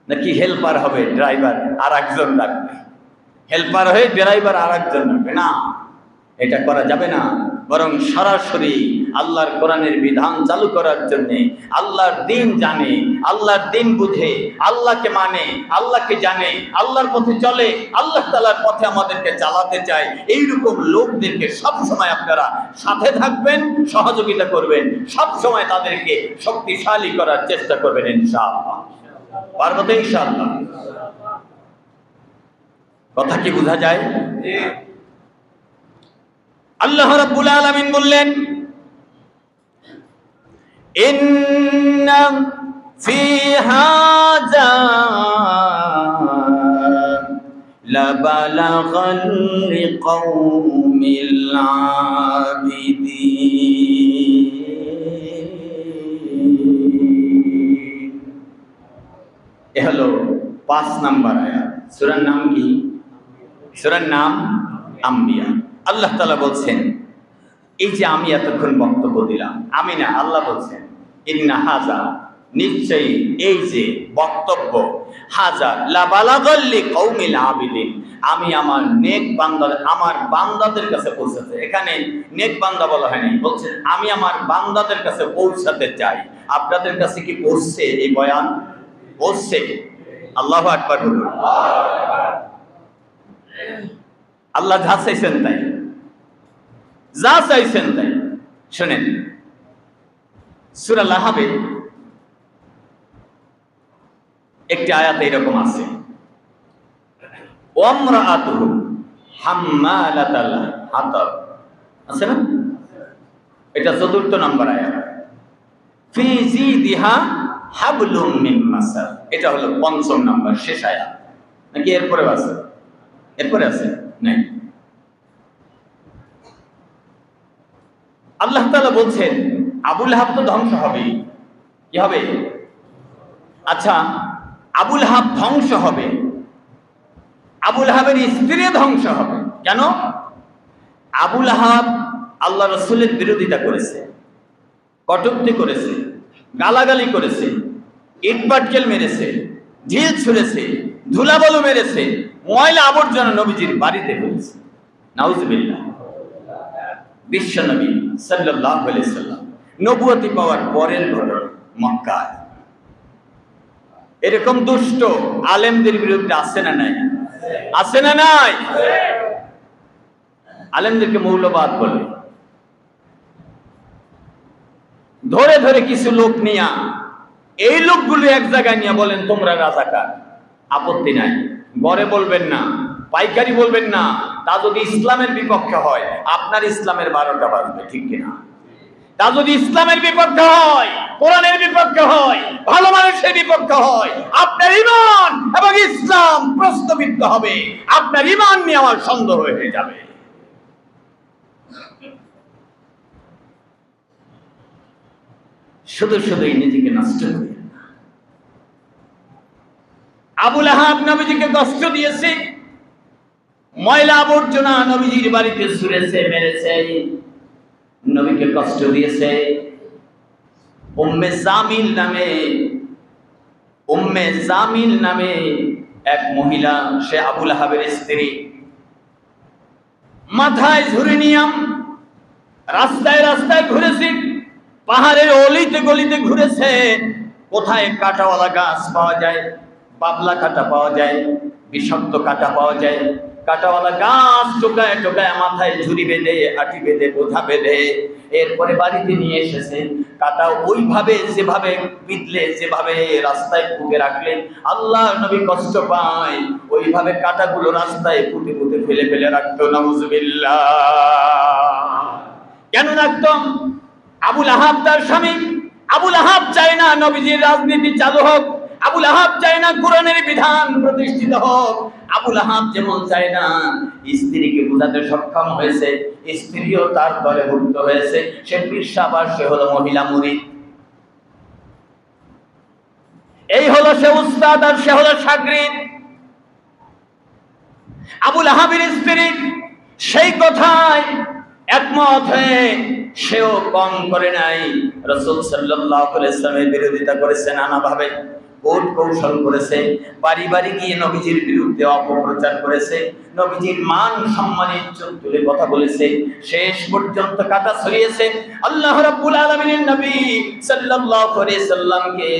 নাকি হেল্পার হবে ড্রাইভার আর একজন রাখবে, হেল্পার হয়ে ড্রাইভার আর একজন রাখবে? না, এটা করা যাবে না। বরং সরাসরি আল্লাহর কোরআনের বিধান চালু করার জন্য আল্লাহর দিন জানে, আল্লাহর দিন বুঝে, আল্লাহকে মানে, আল্লাহকে জানে, আল্লাহর পথে চলে, আল্লাহ তাআলার পথে আমাদেরকে চালাতে চায়, এইরকম লোকদেরকে সব সময় আপনারা সাথে থাকবেন, সহযোগিতা করবেন, সব সময় তাদেরকে শক্তিশালী করার চেষ্টা করবেন। ইনশাআল্লাহ পারবো তো? ইনশাআল্লাহ। কথা কি বোঝা যায়? আল্লাহ রাব্বুল আলামিন বললেন ইন্না ফি হাযা লাবালাগাল লিকাউমিল আবিদিন। এ হলো 5 নাম্বার আয়াত। সূরার নাম কি? সূরার নাম আম্বিয়া। আল্লাহ তাআলা বলছেন, এই যে আমি এতক্ষণ বক্তব্য দিলাম, আমি না, আল্লাহ বলছেন ইন্না হাযা, নিশ্চয়ই এই যে বক্তব্য, হাযা লা বালাগাল লিকাউমিল আবিদিন, আমি আমার নেক বান্দা, আমার বান্দাদের কাছে পৌঁছাতে, এখানে নেক বান্দা বলা হয়নি, বলছেন আমি আমার বান্দাদের কাছে পৌঁছাতে চাই। আপনাদের কাছে কি পৌঁছছে এই বয়ান? পৌঁছছে? আল্লাহু আকবার বলুন। আল্লাহ যা চাইছেন তাই, যা চাইছেন তাই। শোনেন, সূরা লাহাবে একটি আয়াত এরকম আছে, ওয়ামরাআতুহু হাম্মালাতাল হাতাব, আছে না? এটা ৪র্থ নম্বর আয়াত। ফি জিদিহা হাবলুম মিন মাসাদ, এটা হলো ৫ম নম্বর শেষ আয়াত। নাকি এরপরে আছে? এরপরে আছে? নাই। আল্লাহ তাআলা বলছেন আবুল হাব তো ধ্বংস হবে। কি হবে? আচ্ছা, আবুল হাব ধ্বংস হবে, আবুল হাবের স্ত্রী ধ্বংস হবে। কেন? আবুল হাব আল্লাহ রাসূলের বিরোধিতা করেছে, কটূক্তি করেছে, গালাগালি করেছে, ইটপাটকেল মেরেছে, ঢিল ছুঁড়েছে, ধুলাবালু মেরেছে, ময়লা আবর্জনা নবীজির বাড়িতে ফেলেছে। নাউজুবিল্লাহ। বিশ্বনবী সাল্লাল্লাহু আলাইহি সাল্লাম নবুয়তি পাওয়ার পরের ঘটনা, মক্কায় এরকম দুষ্ট আলেমদের বিরুদ্ধে আছে না নাই? আছে না নাই? আলেমদেরকে মৌলবাদ বলে, ধরে ধরে কিছু লোক নিয়া, এই লোকগুলো এক জায়গায় নিয়ে বলেন তোমরা রাজাকার। আপত্তি নাই, গড়ে বলবেন না, পাইকারি বলবেন না। তা যদি ইসলামের বিপক্ষে হয়, আপনার ইসলামের 12টা বাজবে, ঠিক কিনা? তা যদি ইসলামের বিপক্ষে হয়, কোরআনের বিপক্ষে হয়, ভালো মানুষের বিপক্ষে হয়, আপনার ঈমান এবং ইসলাম প্রশ্নবিদ্ধ হবে। আপনার ঈমান নিয়ে আমার সন্দেহ হয়ে যাবে। শুধু শুধুই নিজেকে নষ্ট করেন না। আবুল আহাব নবীজিকে কষ্ট দিয়েছে, ময়লা আবর্জনা নবীজির বাড়িতে ছুঁড়েছে, মেরেছে, নবীকে কষ্ট দিয়েছে। উম্মে জামিল নামে এক মহিলা, সে আবুল আহাবের স্ত্রী, মাথায় ঝুড়ি নিয়ে রাস্তায় রাস্তায় ঘুরেছে, পাহাড়ের অলিতে গলিতে ঘুরেছে। কোথায় কাঁটাওয়ালা গাছ পাওয়া যায়, বাবলা কাঁটা পাওয়া যায়, বিষাক্ত কাঁটা পাওয়া যায়, কাঁটাওয়ালা গাছ টোকায় টোকায় মাথায় ঝুড়ি বেঁধে, আটি বেঁধে, বোঝা বেঁধে এরপরে বাড়িতে নিয়ে এসেছে। কাঁটা ওইভাবে যেভাবে বিঁধলে, যেভাবে রাস্তায় পুঁতে রাখলেন আল্লাহ নবী কষ্ট পায়, ওইভাবে কাঁটাগুলো রাস্তায় পুঁতে পুঁতে ফেলে ফেলে রাখতো। নাউজুবিল্লাহ। কেন রাখতো? আবুল আহাব তার স্বামী, আবুল আহাব চায় না নবীজির রাজনীতি চালু হোক, আবুল আহাব চায় না কোরআনের বিধান প্রতিষ্ঠিত হোক। আবুল আহাব যেমন চায় না স্ত্রীকে বোঝাতে সক্ষম হয়েছে, স্ত্রীও তার দলে ভুক্ত হয়েছে। সে পীর সাহেব আর সে হলো মহিলা মুরিদ। এই হলো সে উস্তাদ আর সে হলো শাগরিদ। আবুল আহাবের স্ত্রী সেই কথায় একমত হয়ে সেও কম করে নাই। রাসূল সাল্লাল্লাহু আলাইহি ওয়াসাল্লামের বিরোধিতা করেছে, নানাভাবে কোট কৌশল করেছে, বাড়ি বাড়ি গিয়ে নবীজির বিরুদ্ধে অপপ্রচার করেছে, নবীজির মান সম্মানের ইজ্জত তুলে কথা বলেছে, শেষ পর্যন্ত কাটা ছড়িয়েছে। আল্লাহ রাব্বুল আলামিনের নবী সাল্লাল্লাহু আলাইহি সাল্লামকে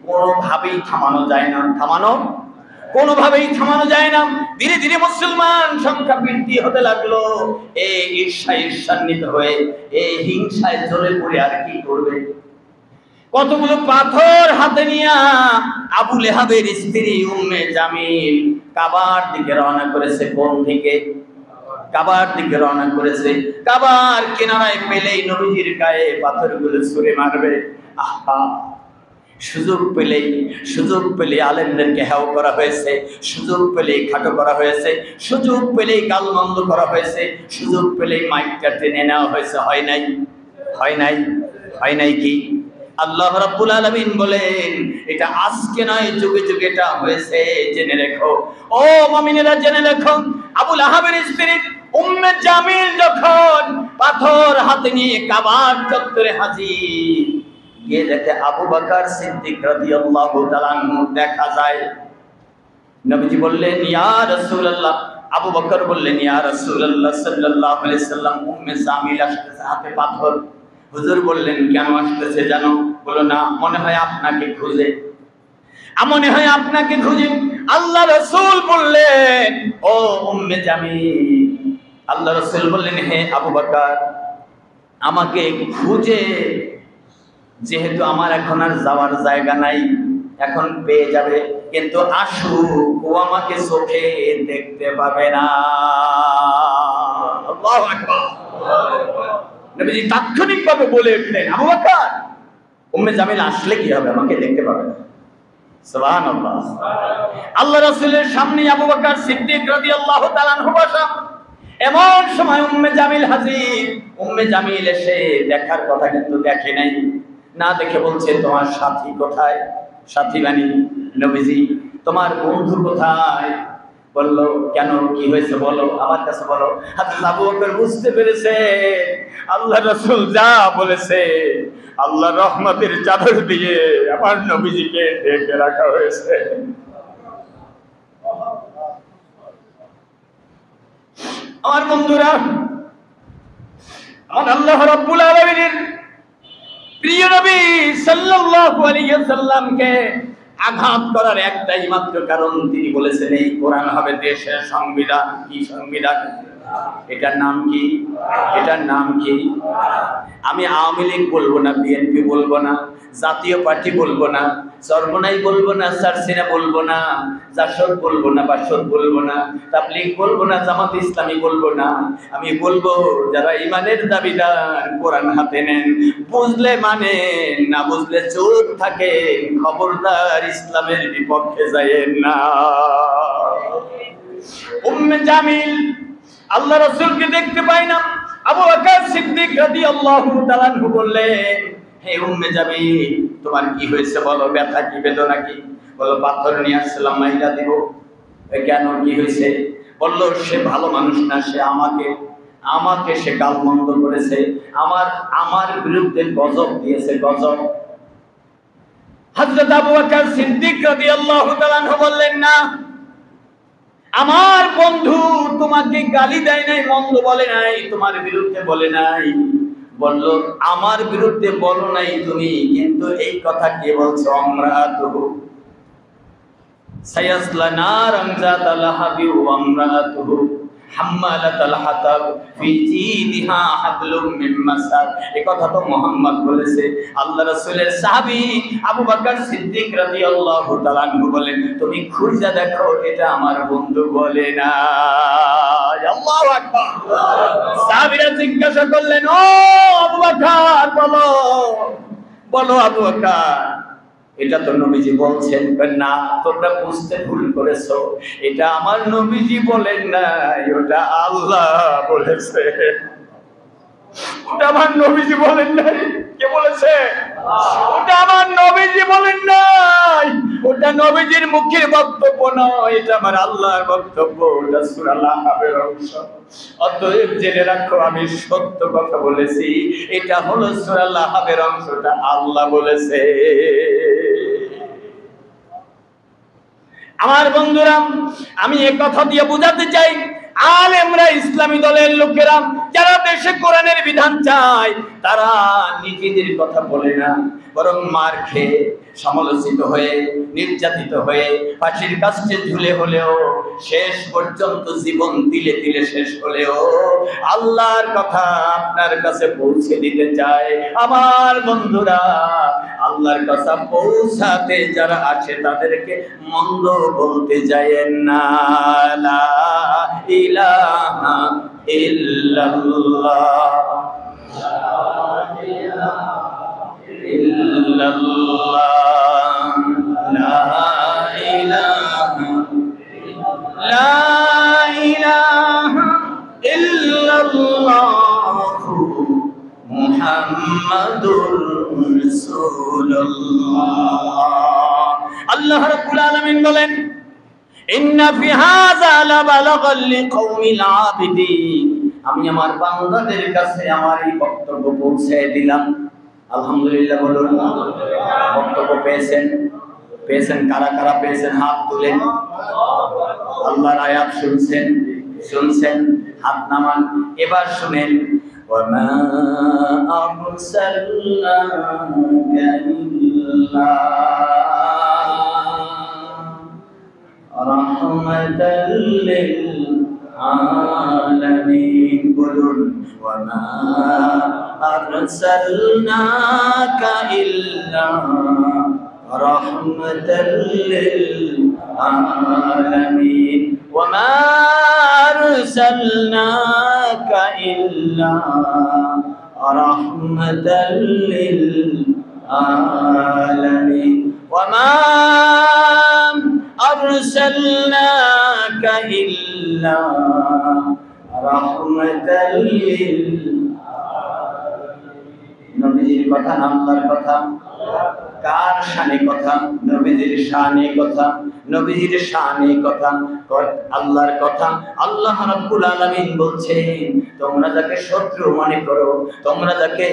কোনোভাবেই থামানো যায় না, কোনোভাবেই থামানো যায় না। ধীরে ধীরে মুসলমান সংখ্যা বৃদ্ধি হতে লাগলো। এই ঈর্ষান্বিত হয়ে, এই হিংসায় জ্বলে পড়ে আর কি করবে? কতগুলো পাথর হাতে নিয়ে আবু লেহাবের স্ত্রী উম্মে জামিল কাবার দিকে রওনা করেছে। কোন দিকে? কাবার দিকে রওনা করেছে। কাবার কিনারায় পেলেই নবীজির গায়ে পাথরগুলো ছুঁড়ে মারবে। আহা, সুযোগ পেলে আলেমদেরকে হেও করা হয়েছে, সুযোগ পেলে খাটো করা হয়েছে, সুযোগ পেলে গালমন্দ করা হয়েছে, সুযোগ পেলে মাইকটা টেনে নেওয়া হয়েছে। হয় নাই কি? আল্লাহ রাব্বুল আলামিন বলেন এটা আজকে নয়, যুগে যুগে এটা হয়েছে, জেনে রেখো। ও মুমিনেরা জেনে রেখো, আবু লাহাবের স্ত্রী উম্মে জামিল যখন পাথর হাতে নিয়ে কাবার চত্বরে হাজির, গিয়ে দেখে আবু বকর সিদ্দিক রাদিয়াল্লাহু তাআলা আনহু দেখা যায়। নবীজি বললেন ইয়া রাসূলুল্লাহ, আবু বকর বললেন ইয়া রাসূলুল্লাহ সাল্লাল্লাহু আলাইহি সাল্লাম, উম্মে জামিল আসতেছে হাতে পাথর। হুজুর বললেন কেন আসতেছে জানো? বলো না, মনে হয় আপনাকে খুঁজে, মনে হয় আপনাকে খুঁজে। আল্লাহ রাসূল বললেন ও উম্মে জামিল, আল্লাহ রাসূল বললেন হে আবু বকর, আমাকে খুঁজে, যেহেতু আমার এখন আর যাওয়ার জায়গা নাই, এখন পেয়ে যাবে, কিন্তু আসুক ও আমাকে চোখে দেখতে পাবে না। আল্লাহু আকবার। নবীজি তাৎক্ষণিকভাবে বলে উঠলেন আবু বকর, উম্মে জামিল আসলে কি হবে, আমাকে দেখতে পাবে না। সুবহানাল্লাহ। আল্লাহ রাসূলের সামনে আবু বকর সিদ্দিক রাদিয়াল্লাহু তাআলা আনহু বসা, এমন সময় উম্মে জামিল হাজির। উম্মে জামিল এসে দেখার কথা কিন্তু দেখে নাই, না দেখে বলছে তোমার সাথী কোথায়? সাথী মানে নবীজি, তোমার বন্ধু কোথায়? বলল কেন, কি হয়েছে বলো, আমার কাছে বলো। হযরত আবু বকর বুঝতে পেরেছে আল্লাহ রাসূল যা বলেছে, আল্লাহর রহমতের চাদর দিয়ে আমার নবীজিকে ঢেকে রাখা হয়েছে। আমার বন্ধুরা, আমার আল্লাহ রাব্বুল আলামিনের প্রিয় নবী সাল্লাল্লাহু আলাইহি ওয়াসাল্লামকে আঘাত করার একটাই মাত্র কারণ, তিনি বলেছেন এই কোরআন হবে দেশের সংবিধান। কি সংবিধান? এটার নাম কি? এটার নাম কি? আমি আওয়ামী লীগ বলবো না, বিএনপি বলবো না, জাতীয় পার্টি বলবো না, চরমোনাই বলবো না, সারসিনা বলবো না, জাসদ বলবো না, বাসদ বলবো না, তাবলীগ বলবো না, জামাত ইসলামী বলবো না। আমি বলবো যারা ইমানের দাবিদার কোরআন হাতে নেন, বুঝলে মানেন, না বুঝলে চুপ থাকেন, খবরদার ইসলামের বিপক্ষে যায়েন না। উম্মে জামিল আল্লাহ রাসূলকে দেখতে পায় না। আবু বকর সিদ্দিক রাদিয়াল্লাহু তাআলা আনহু বললেন হে উম্মে জামিল, তোমার কি হয়েছে বলো, ব্যথা কি, বেদনা কি? বলো পাথর নিয়ে আসলাম মাইরা দেব। কেন, কি হয়েছে? বলল সে ভালো মানুষ না, সে আমাকে সে গালমন্দ করেছে, আমার বিরুদ্ধে গজব দিয়েছে, গজব। হযরত আবু বকর সিদ্দিক রাদিয়াল্লাহু তাআলা আনহু বললেন না, আমার বন্ধু তোমাকে গালি দেয় নাই, মন্দ বলে নাই, তোমার বিরুদ্ধে বলে নাই। বলল আমার বিরুদ্ধে বলো নাই তুমি, কিন্তু এই কথা কে বলছো? আমরাতুহু সায়াসলা নারান যাতা লাহাবি ওয়া আমরাতুহু হাম্মালাতাল হাতাব ফি জিদিহা হাবলুম মিন মাসাদ। এই কথা তো মুহাম্মদ বলেছে। আল্লাহ রাসূলের সাহাবী আবু বকর সিদ্দিক রাদিয়াল্লাহু তাআলা আনহু বলেন তুমি খুঁজে দেখো, এটা আমার বন্ধু বলে না। আল্লাহু আকবার। সাহাবীরা জিজ্ঞাসা করলেন ও আবু বকর, বলো আবু বকর, এটা তো নবীজি বলছেন না, তোমরা বুঝতে ভুল করেছো, এটা আমার নবীজি বলেন নাই, ওটা আল্লাহ বলেছে। ওটা আমার নবীজি বলেন নাই। কে বলেছে? ওটা আমার নবীজি বলেন নাই, ওটা নবীজির মুখের বক্তব্য নয়, এটা আমার আল্লাহর বক্তব্য, ওটা সূরা লাহাবের অংশ। অতএব জেনে রাখো আমি সত্য কথা বলেছি, এটা হলো সূরা লাহাবের অংশটা আল্লাহ বলেছে। আমার বন্ধুরা, আমি এই কথা দিয়ে বোঝাতে চাই আলেমরা, ইসলামী দলের লোকেরা যারা দেশে কোরআনের বিধান চায়, তারা নিজেদের কথা বলে না, বরং মার খেয়ে, সমালোচিত হয়ে, নির্যাতিত হয়ে, ফাঁসির কাছে ঝুলে হলেও, শেষ পর্যন্ত জীবন দিলে দিলে শেষ হলেও আল্লাহর কথা আপনার কাছে পৌঁছে দিতে চায়। আমার বন্ধুরা, আল্লাহর কথা পৌঁছাতে যারা আছে তাদেরকে মন্দ বলতে যায়েন না। লা ইলাহা ইল্লাল্লাহ, লা ইলাহা ইল্লাল্লাহ, লা ইলাহা ইল্লাল্লাহ মুহাম্মাদুর রাসূলুল্লাহ। আল্লাহ রাব্বুল আলামিন বলেন, ইন্না ফি হাযা লাবালাগাল লিকাউমিল আবিদিন। আমি আমার বান্দাদের কাছে আমার এই বক্তব্য পৌঁছে দিলাম। আলহামদুলিল্লাহ বলুন। বক্তব্য পেয়েছেন? পেয়েছেন? কারা কারা পেয়েছেন হাত তুলেন। আল্লাহর আয়াত শুনছেন? শুনছেন? হাত নামান। এবার শুনেন, ওয়ামা আরসালনাকা ইল্লা রাহমাতাল লিল আলামিন। বলুন, ওয়ামা আরসালনাকা ইল্লা রাহমাতাল লিল আলামিন। ওয়ামা আরসালনাকা ইল্লা রাহমাতাল লিল আলামিন। ওয়ামা আরসালনাকা ইল্লা রাহমাতাল লিল আলামিন। নবীজির কথা না আল্লাহর কথা? কার শানে কথা? নবীজির শানে কথা। নবীজির শানে কথা, আল্লাহর কথা। আল্লাহ রাব্বুল আলামিন বলছেন, তোমরা যাকে শত্রু মনে করো, তোমরা যাকে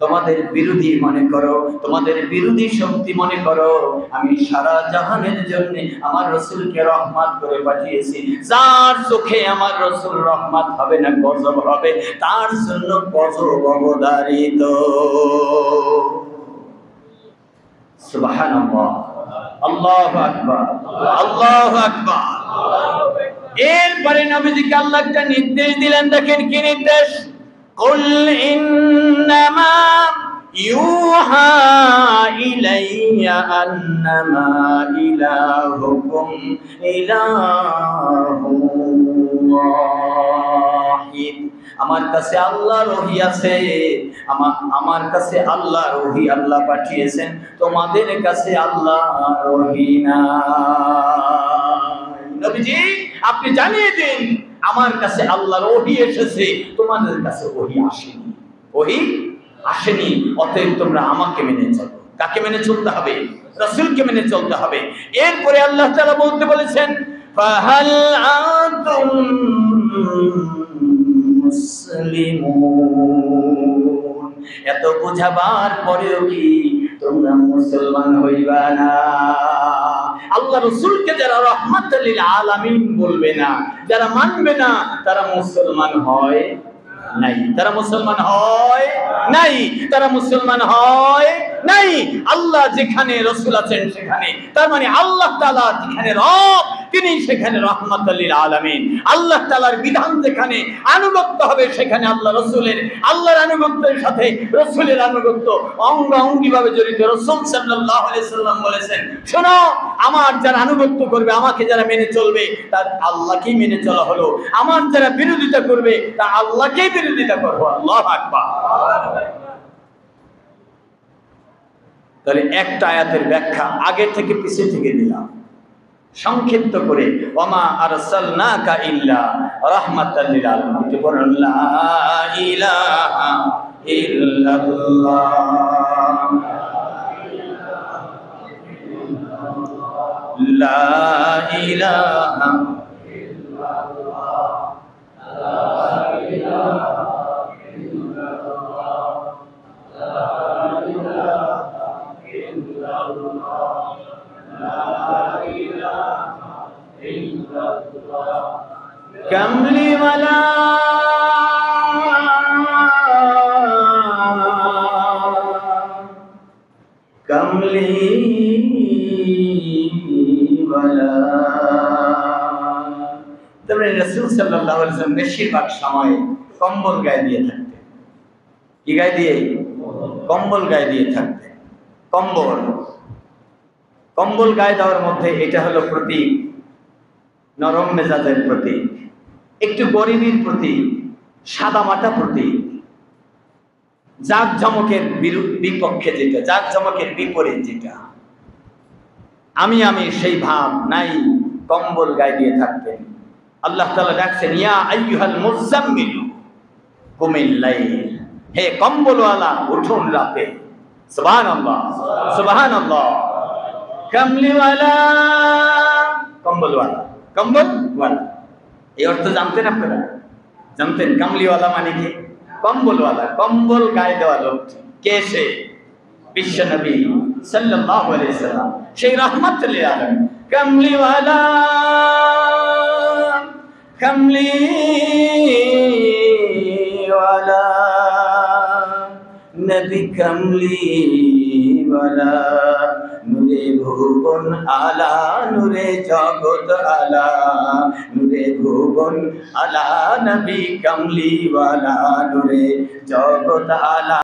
তোমাদের বিরোধী মনে করো, তোমাদের বিরোধী শক্তি মনে করো, আমি সারা জাহানের জন্য আমার রাসূলকে রহমত করে পাঠিয়েছি। যার চোখে আমার রাসূল রহমত হবে না, গজব হবে, তার জন্য গজব অবধারিত। সুবহানাল্লাহ, আল্লাহু আকবার, আল্লাহু আকবার। এরপরে নবীজিকে আল্লাহ একটা নির্দেশ দিলেন। দেখেন কি নির্দেশ? কুল ইন্নামা ইউহা ইলাইয়া আন্নামা ইলাহুকুম ইলাহুন ওয়াহিদ। আমার কাছে আল্লাহর ওহী আছে, আমার কাছে আল্লাহর ওহী আল্লাহ পাঠিয়েছেন, তোমাদের কাছে আল্লাহর ওহী নাই। নবীজি আপনি জানিয়ে দিন, আমার কাছে আল্লাহর ওহী এসেছে, তোমাদের কাছে ওহী আসেনি। ওহী আসেনি, অতএব তোমরা আমাকে মেনে চলো। কাকে মেনে চলতে হবে? রাসূলকে মেনে চলতে হবে। এরপরে আল্লাহ তাআলা বলতে বলেছেন, ফাহাল আনতুম মুসলিমুন। এত বুঝাবার পরেও কি তোমরা মুসলমান হইবা না? আল্লাহ রাসূলকে যারা রাহমাতুল লিল আলামিন বলবে না, যারা মানবে না, তারা মুসলমান হয় নাই। তারা মুসলমান হয় নাই। তারা মুসলমান হয় নাই। আল্লাহ যেখানে রাসূল আছেন সেখানে, তার মানে আল্লাহ তাআলা যেখানে রব, তিনি সেখানে রাহমাতুল লিল আলামিন। আল্লাহ তাআলার বিধান যেখানে আনুগত্য হবে, সেখানে আল্লাহ রাসূলের, আল্লাহর আনুগত্যের সাথে রাসূলের আনুগত্য অঙ্গাঙ্গিভাবে জড়িত। রাসূল সাল্লাল্লাহু আলাইহি সাল্লাম বলেছেন, শোনো, আমার যারা আনুগত্য করবে, আমাকে যারা মেনে চলবে, তার আল্লাহকেই মেনে চলা হলো। আমার যারা বিরোধিতা করবে, তা আল্লাহকেই বিরোধিতা করবো। আল্লাহু আকবার। তাহলে একটা আয়াতের ব্যাখ্যা আগে থেকে পিছে থেকে দিলাম সংক্ষিপ্ত করে, ওয়ামা আরসালনাকা ইল্লা রাহমাতাল লিল আলামিন। বলুন, লা ইলাহা ইল্লাল্লাহ, লা ইলাহা ইল্লাল্লাহ, লা ইলাহা ইল্লাল্লাহ, লা ইলাহা ইল্লাল্লাহ, লা ইলাহা ইল্লাল্লাহ। কামলি ওয়ালা কামলি ওয়ালা। তবে রাসূল সাল্লাল্লাহু আলাইহি ওয়াসাল্লাম বেশিরভাগ সময় কম্বল গায়ে দিয়ে থাকতেন। কি গায়ে দিয়ে? কম্বল গায়ে দিয়ে থাকতেন। কম্বল গায়ে দেওয়ার মধ্যে এটা হলো প্রতীক, নরম মেজাজের প্রতীক, একটু গরিবীর প্রতীক, সাদামাটা প্রতীক, জাঁকজমকের বিপক্ষে যেটা, জাঁকজমকের বিপরীত যেটা, আমি সেই ভাব নাই। কম্বল গায়ে দিয়ে থাকতেন। আল্লাহ তাআলা ডাকছেন, ইয়া আইয়ুহাল মুযাম্মিল কুমিল লাইল, হে কম্বলওয়ালা উঠুন রাতে। সুবহানাল্লাহ সুবহানাল্লাহ। কামলিওয়ালা, কম্বলওয়ালা, কম্বলওয়ালা, এই অর্থ জানতেন আপনারা? জানতেন কামলিওয়ালা মানে কি? কম্বলওয়ালা, কম্বল গায়ে দেওয়া লোক। কে সে? বিশ্ব নবী সাল্লাল্লাহু আলাইহি সাল্লাম, সেই রাহমাতুল লিল আলামিন। কামলিওয়ালা, কামলিওয়ালা, নবী কামলিওয়ালা, নূরে ভুবন আলা, নূরে জগত আলা, নূরে ভুবন আলা, নবী কামলিওয়ালা, নূরে জগত আলা।